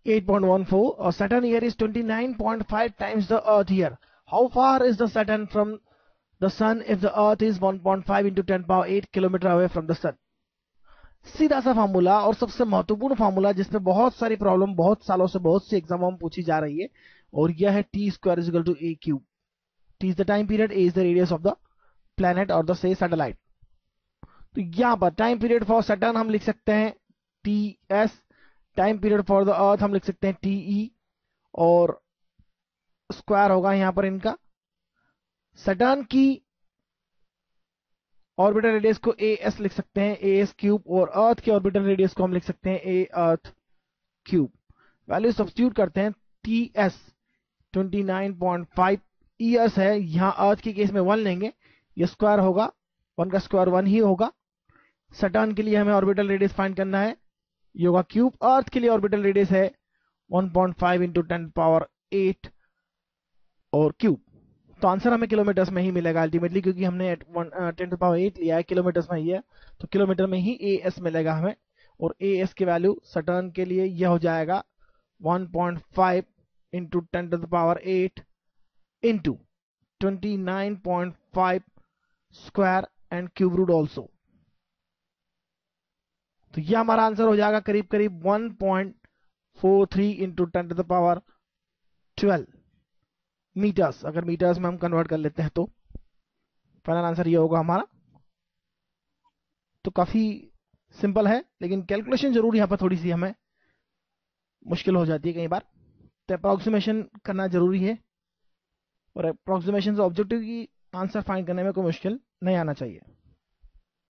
8.14 or Saturn here is 29.5 times the Earth here. How far is the Saturn from the Sun if the Earth is 1.5 into 10 power 8 kilometre away from the Sun? सीधा सा formula और सबसे महत्वपूर्ण formula जिसमें बहुत सारी problem बहुत सालों से बहुत सी एग्जामों में पूछी जा रही है, और यह है t square is equal to a cube. T is the time period, a is the radius of the planet और द से सैटेलाइट. तो यहां पर टाइम पीरियड फॉर सैटर्न हम लिख सकते हैं T S, time period for the earth हम लिख सकते हैं टी ई, और स्क्वायर होगा यहां पर इनका. सैटर्न की ऑर्बिटल रेडियस को ए एस लिख सकते हैं, ए एस क्यूब, और अर्थ के ऑर्बिटल रेडियस को हम लिख सकते हैं ए अर्थ क्यूब. वैल्यू सब्स्टिट्यूट करते हैं. टी एस 29.5 ईयर्स है, यहां अर्थ के केस में 1 लेंगे, ये स्क्वायर होगा, 1 का स्क्वायर 1 ही होगा. सैटर्न के लिए हमें ऑर्बिटल रेडियस फाइंड करना है, ये होगा क्यूब. अर्थ के लिए ऑर्बिटल रेडियस है 1.5 इंटू 10 पावर 8 और क्यूब. तो आंसर हमें किलोमीटर्स में ही मिलेगा अल्टीमेटली, क्योंकि हमने 10 टू पावर 8 लिया है, किलोमीटर्स में ही है, तो किलोमीटर में ही ए एस मिलेगा हमें. और ए एस की वैल्यू सैटर्न के लिए यह हो जाएगा 1.5 into 10 to the power 8 into 29.5 square and cube root also. तो यह हमारा आंसर हो जाएगा करीब करीब 1.43 into 10 to the power 12 metres. अगर मीटर्स में हम कन्वर्ट कर लेते हैं तो फाइनल आंसर ये होगा हमारा. तो काफी सिंपल है, लेकिन कैलकुलेशन जरूर यहां पर थोड़ी सी हमें मुश्किल हो जाती है कई बार. तो अप्रोक्सीमेशन करना जरूरी है, और अप्रोक्सीमेशन से ऑब्जेक्टिव की आंसर फाइंड करने में कोई मुश्किल नहीं आना चाहिए.